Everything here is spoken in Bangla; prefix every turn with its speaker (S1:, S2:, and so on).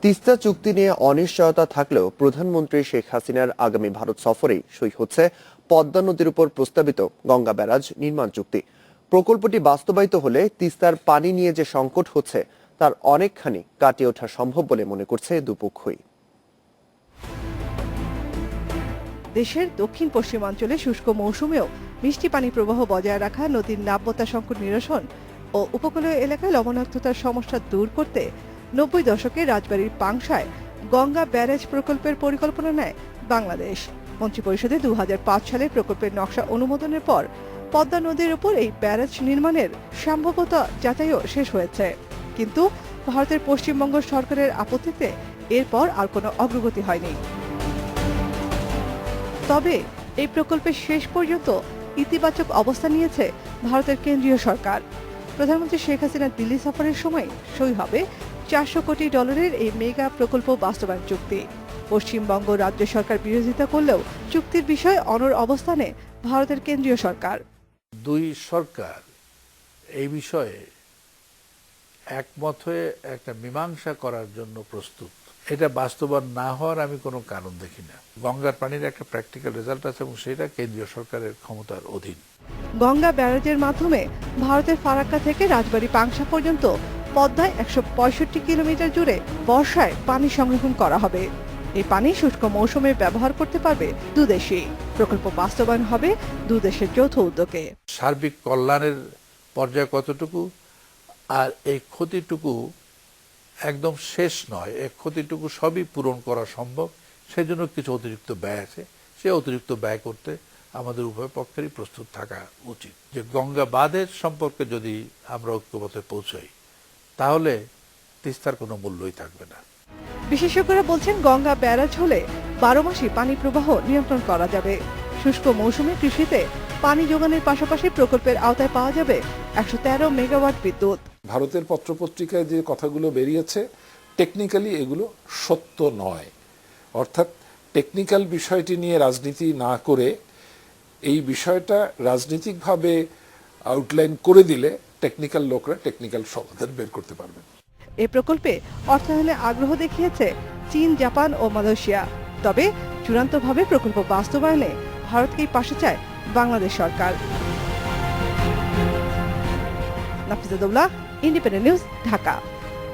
S1: তিস্তা চুক্তি নিয়ে অনিশ্চয়তা থাকলেও প্রধানমন্ত্রী শেখ হাসিনার আগামী ভারত সফরেই সই হচ্ছে পদ্মা নদীর উপর প্রস্তাবিত গঙ্গা ব্যারাজ নির্মাণ চুক্তি। প্রকল্পটি বাস্তবায়িত হলে তিস্তার পানি নিয়ে যে সংকট হচ্ছে তার অনেকখানি কাটিয়ে ওঠা সম্ভব বলে মনে করছে দুপক্ষই।
S2: দেশের দক্ষিণ পশ্চিমাঞ্চলে শুষ্ক মৌসুমেও মিষ্টি পানি প্রবাহ বজায় রাখা, নদীর নাব্যতা সংকট নিরসন ও উপকূলীয় এলাকায় লবণাক্ততার সমস্যা দূর করতে 90 দশকে রাজবাড়ীর পাংশায় গঙ্গা ব্যারেজ প্রকল্পের পরিকল্পনা নেয় বাংলাদেশ। মন্ত্রিপরিষদে 2005 সালে প্রকল্পের নকশা অনুমোদনের পর পদ্মা নদীর উপর এই ব্যারেজ নির্মাণের সম্ভাব্যতা যাচাইও শেষ হয়েছে, কিন্তু ভারতের পশ্চিমবঙ্গ সরকারের আপত্তিতে এরপর আর কোনো অগ্রগতি হয়নি। তবে এই প্রকল্পের শেষ পর্যন্ত ইতিবাচক অবস্থান নিয়েছে ভারতের কেন্দ্রীয় সরকার। প্রধানমন্ত্রী শেখ হাসিনার দিল্লি সফরের সময় সই হবে $400 কোটি এই মেগা প্রকল্প বাস্তবায়ন চুক্তি। পশ্চিমবঙ্গ রাজ্য সরকার বিরোধিতা করলেও চুক্তির বিষয়ে অনড় অবস্থানে ভারতের কেন্দ্রীয় সরকার।
S3: দুই সরকার এই বিষয়ে একমত হয়ে একটা মীমাংসা করার জন্য প্রস্তুত। এটা বাস্তবায়ন না হওয়ার আমি কোনো কারণ দেখি না। গঙ্গার পানির একটা প্র্যাকটিক্যাল রেজাল্ট আছে এবং সেটা কেন্দ্রীয় সরকারের ক্ষমতার অধীন।
S2: গঙ্গা ব্যারেজের মাধ্যমে ভারতের ফারাক্কা থেকে রাজবাড়ী পাংশা পর্যন্ত পদ্মায় 165 কিলোমিটার জুড়ে বর্ষায় পানি সংরক্ষণ করা হবে। এই পানি শুষ্ক মৌসুমে ব্যবহার করতে পারবে দুদেশই। প্রকল্প বাস্তবায়ন হবে দুদেশের যৌথ উদ্যোগে।
S3: সার্বিক কল্যাণের পর্যায়ে কতটুকু, আর এই ক্ষতিটুকু একদম শেষ নয়, এই ক্ষতিটুকু সবই পূরণ করা সম্ভব। সেজন্য কিছু অতিরিক্ত ব্যয় আছে, সে অতিরিক্ত ব্যয় করতে আমাদের উভয় পক্ষেরই প্রস্তুত থাকা উচিত। যে গঙ্গা বাঁধের সম্পর্কে যদি আমরা ঐক্যমতে পৌঁছাই তাহলে তিস্তার কোনো মূল্যই থাকবে না।
S2: বিশেষজ্ঞরা বলছেন গঙ্গা ব্যারাজ হলে 12 মাসই পানি প্রবাহ নিয়ন্ত্রণ করা যাবে। শুষ্ক মৌসুমে কৃষিতে পানি যোগানের পাশাপাশি প্রকল্পের আওতায় পাওয়া যাবে 113 মেগাওয়াট বিদ্যুৎ।
S4: ভারতের পত্রপত্রিকায় যে কথাগুলো বেরিয়েছে টেকনিক্যালি এগুলো সত্য নয়। অর্থাৎ টেকনিক্যাল বিষয়টি নিয়ে রাজনীতি না করে এই বিষয়টা রাজনৈতিকভাবে আউটলাইন করে দিলে টেকনিক্যাল লোকরা টেকনিক্যাল সমাধান বের করতে পারবেন।
S2: এই প্রকল্পে অর্থায়নে আগ্রহ দেখিয়েছে চীন, জাপান ও মালয়েশিয়া। তবে চূড়ান্তভাবে প্রকল্প বাস্তবায়নে ভারতকেই পাশে চায় বাংলাদেশ সরকার। Nafiza Daula, Independent News, Dhaka.